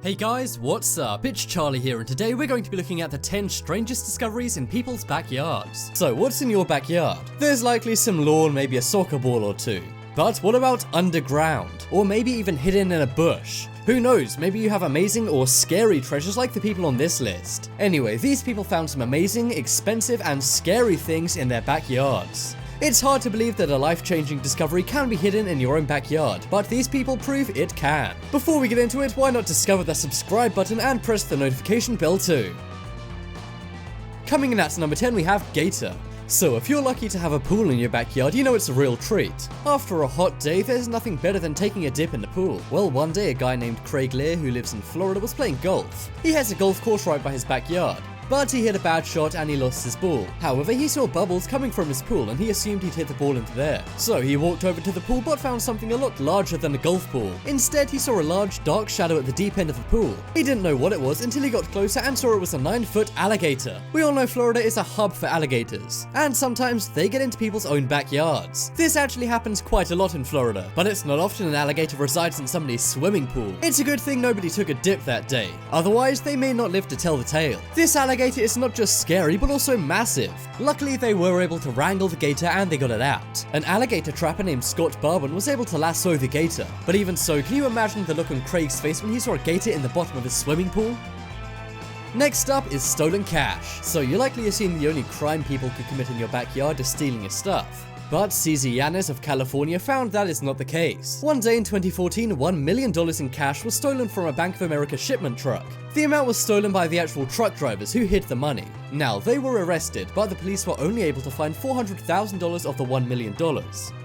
Hey guys, what's up? It's Charlie here, and today we're going to be looking at the 10 strangest discoveries in people's backyards. So what's in your backyard? There's likely some lawn, maybe a soccer ball or two. But what about underground? Or maybe even hidden in a bush? Who knows, maybe you have amazing or scary treasures like the people on this list. Anyway, these people found some amazing, expensive and scary things in their backyards. It's hard to believe that a life-changing discovery can be hidden in your own backyard, but these people prove it can. Before we get into it, why not discover the subscribe button and press the notification bell too. Coming in at number 10 we have GATOR. So if you're lucky to have a pool in your backyard, you know it's a real treat. After a hot day, there's nothing better than taking a dip in the pool. Well, one day a guy named Craig Lear, who lives in Florida, was playing golf. He has a golf course right by his backyard. But he hit a bad shot and he lost his ball. However, he saw bubbles coming from his pool and he assumed he'd hit the ball into there. So he walked over to the pool but found something a lot larger than a golf ball. Instead, he saw a large dark shadow at the deep end of the pool. He didn't know what it was until he got closer and saw it was a 9-foot alligator. We all know Florida is a hub for alligators, and sometimes they get into people's own backyards. This actually happens quite a lot in Florida, but it's not often an alligator resides in somebody's swimming pool. It's a good thing nobody took a dip that day, otherwise they may not live to tell the tale. This alligator is not just scary but also massive. Luckily they were able to wrangle the gator and they got it out. An alligator trapper named Scott Barwin was able to lasso the gator, but even so, can you imagine the look on Craig's face when he saw a gator in the bottom of his swimming pool? Next up is stolen cash. So you likely assume the only crime people could commit in your backyard is stealing your stuff. But CZ Yanis of California found that is not the case. One day in 2014, $1 million in cash was stolen from a Bank of America shipment truck. The amount was stolen by the actual truck drivers who hid the money. Now, they were arrested, but the police were only able to find $400,000 of the $1 million.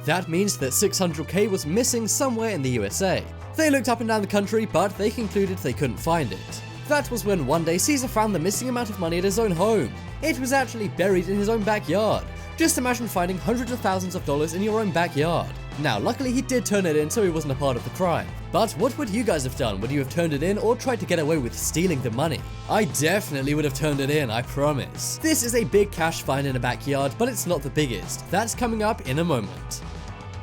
That means that $600K was missing somewhere in the USA. They looked up and down the country, but they concluded they couldn't find it. That was when one day Caesar found the missing amount of money at his own home. It was actually buried in his own backyard. Just imagine finding hundreds of thousands of dollars in your own backyard. Now, luckily he did turn it in, so he wasn't a part of the crime. But what would you guys have done? Would you have turned it in or tried to get away with stealing the money? I definitely would have turned it in, I promise. This is a big cash find in a backyard, but it's not the biggest. That's coming up in a moment.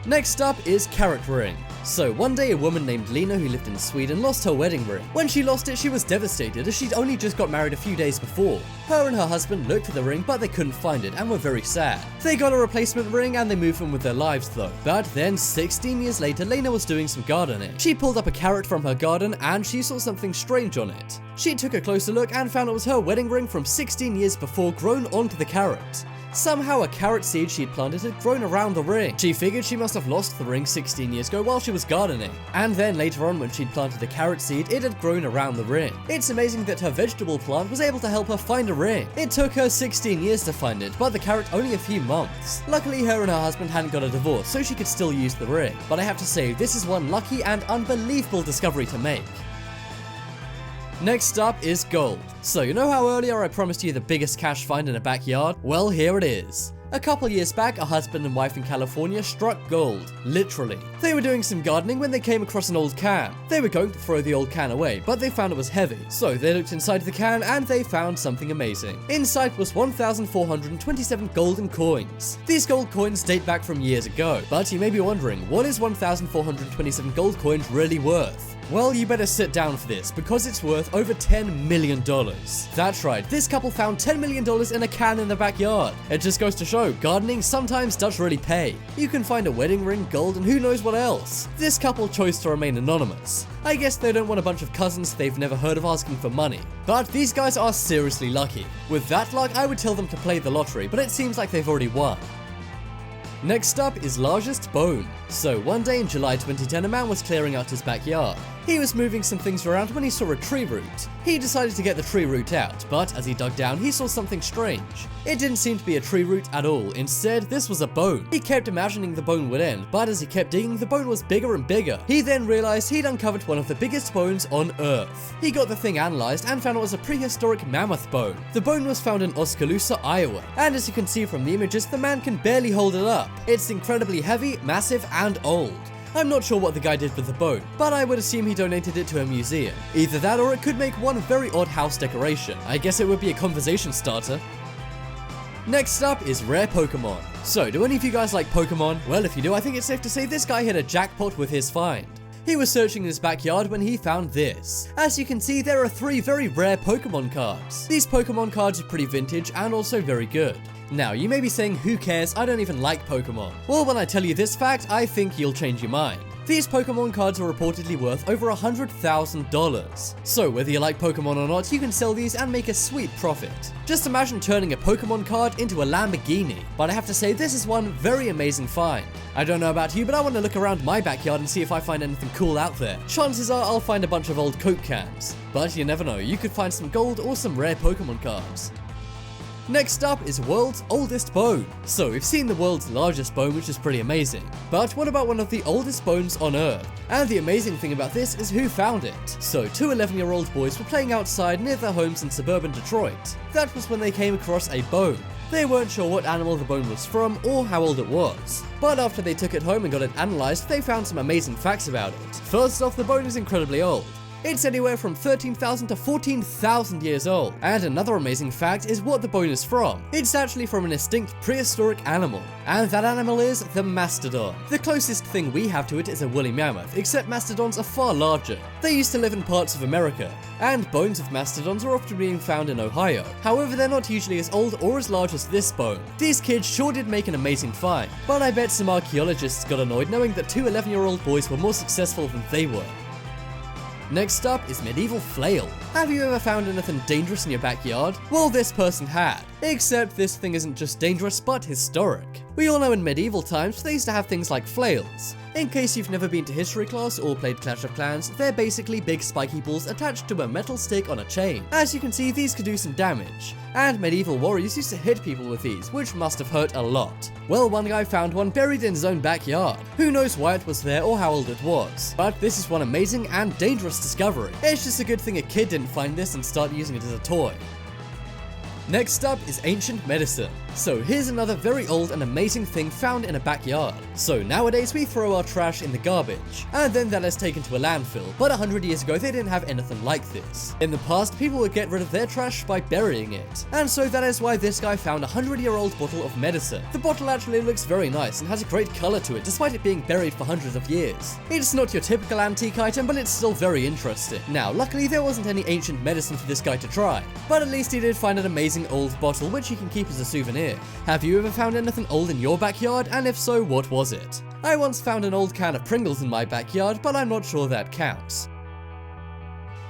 Next up is carrot ring. So one day a woman named Lena who lived in Sweden lost her wedding ring. When she lost it, she was devastated as she'd only just got married a few days before. Her and her husband looked for the ring but they couldn't find it and were very sad. They got a replacement ring and they moved on with their lives though. But then 16 years later, Lena was doing some gardening. She pulled up a carrot from her garden and she saw something strange on it. She took a closer look and found it was her wedding ring from 16 years before grown onto the carrot. Somehow a carrot seed she'd planted had grown around the ring. She figured she must have lost the ring 16 years ago while she was gardening. And then later on when she'd planted a carrot seed, it had grown around the ring. It's amazing that her vegetable plant was able to help her find a ring. It took her 16 years to find it, but the carrot only a few months. Luckily her and her husband hadn't got a divorce, so she could still use the ring. But I have to say, this is one lucky and unbelievable discovery to make. Next up is gold. So you know how earlier I promised you the biggest cash find in a backyard? Well, here it is. A couple years back, a husband and wife in California struck gold, literally. They were doing some gardening when they came across an old can. They were going to throw the old can away, but they found it was heavy. So they looked inside the can and they found something amazing. Inside was 1,427 golden coins. These gold coins date back from years ago, but you may be wondering, what is 1,427 gold coins really worth? Well, you better sit down for this, because it's worth over $10 million. That's right, this couple found $10 million in a can in their backyard. It just goes to show, gardening sometimes does really pay. You can find a wedding ring, gold, and who knows what else. This couple chose to remain anonymous. I guess they don't want a bunch of cousins they've never heard of asking for money. But these guys are seriously lucky. With that luck, I would tell them to play the lottery, but it seems like they've already won. Next up is largest bone. So one day in July 2010, a man was clearing out his backyard. He was moving some things around when he saw a tree root. He decided to get the tree root out, but as he dug down, he saw something strange. It didn't seem to be a tree root at all. Instead, this was a bone. He kept imagining the bone would end, but as he kept digging, the bone was bigger and bigger. He then realized he'd uncovered one of the biggest bones on Earth. He got the thing analyzed and found it was a prehistoric mammoth bone. The bone was found in Oskaloosa, Iowa, and as you can see from the images, the man can barely hold it up. It's incredibly heavy, massive, and old. I'm not sure what the guy did with the bone, but I would assume he donated it to a museum. Either that or it could make one very odd house decoration. I guess it would be a conversation starter. Next up is rare Pokemon. So, do any of you guys like Pokemon? Well, if you do, I think it's safe to say this guy hit a jackpot with his find. He was searching in his backyard when he found this. As you can see, there are 3 very rare Pokemon cards. These Pokemon cards are pretty vintage and also very good. Now, you may be saying, who cares, I don't even like Pokemon. Well, when I tell you this fact, I think you'll change your mind. These Pokemon cards are reportedly worth over $100,000. So whether you like Pokemon or not, you can sell these and make a sweet profit. Just imagine turning a Pokemon card into a Lamborghini. But I have to say, this is one very amazing find. I don't know about you, but I want to look around my backyard and see if I find anything cool out there. Chances are I'll find a bunch of old Coke cans. But you never know, you could find some gold or some rare Pokemon cards. Next up is world's oldest bone. So we've seen the world's largest bone, which is pretty amazing. But what about one of the oldest bones on Earth? And the amazing thing about this is who found it. So 2 11-year-old boys were playing outside near their homes in suburban Detroit. That was when they came across a bone. They weren't sure what animal the bone was from or how old it was. But after they took it home and got it analysed, they found some amazing facts about it. First off, the bone is incredibly old. It's anywhere from 13,000 to 14,000 years old. And another amazing fact is what the bone is from. It's actually from an extinct prehistoric animal. And that animal is the mastodon. The closest thing we have to it is a woolly mammoth, except mastodons are far larger. They used to live in parts of America, and bones of mastodons are often being found in Ohio. However, they're not usually as old or as large as this bone. These kids sure did make an amazing find, but I bet some archaeologists got annoyed knowing that 2 11-year-old boys were more successful than they were. Next up is medieval flail. Have you ever found anything dangerous in your backyard? Well, this person had. Except this thing isn't just dangerous, but historic. We all know in medieval times they used to have things like flails. In case you've never been to history class or played Clash of Clans, they're basically big spiky balls attached to a metal stick on a chain. As you can see, these could do some damage. And medieval warriors used to hit people with these, which must have hurt a lot. Well, one guy found one buried in his own backyard. Who knows why it was there or how old it was. But this is one amazing and dangerous discovery. It's just a good thing a kid didn't find this and start using it as a toy. Next up is ancient medicine. So here's another very old and amazing thing found in a backyard. So nowadays we throw our trash in the garbage, and then that is taken to a landfill, but 100 years ago they didn't have anything like this. In the past, people would get rid of their trash by burying it, and so that is why this guy found a 100-year-old bottle of medicine. The bottle actually looks very nice and has a great color to it despite it being buried for hundreds of years. It's not your typical antique item, but it's still very interesting. Now, luckily there wasn't any ancient medicine for this guy to try, but at least he did find an amazing old bottle which he can keep as a souvenir. Have you ever found anything old in your backyard, and if so, what was it? I once found an old can of Pringles in my backyard, but I'm not sure that counts.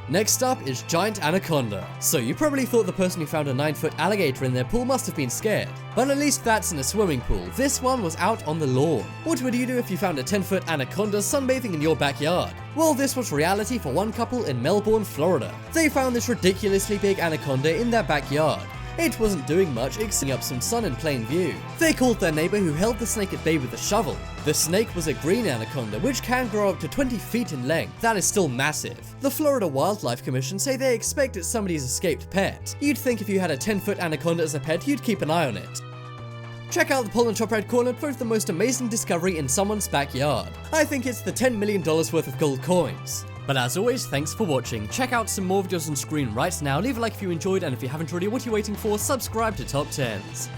Next up is giant anaconda. So you probably thought the person who found a 9-foot alligator in their pool must have been scared, but at least that's in a swimming pool. This one was out on the lawn. What would you do if you found a 10-foot anaconda sunbathing in your backyard? Well, this was reality for one couple in Melbourne, Florida. They found this ridiculously big anaconda in their backyard. It wasn't doing much except up some sun in plain view. They called their neighbor who held the snake at bay with a shovel. The snake was a green anaconda, which can grow up to 20 feet in length. That is still massive. The Florida Wildlife Commission say they expect it's somebody's escaped pet. You'd think if you had a 10-foot anaconda as a pet, you'd keep an eye on it. Check out the poll in top right corner for the most amazing discovery in someone's backyard. I think it's the $10 million worth of gold coins. But as always, thanks for watching. Check out some more videos on screen right now. Leave a like if you enjoyed, and if you haven't already, what are you waiting for? Subscribe to Top 10s.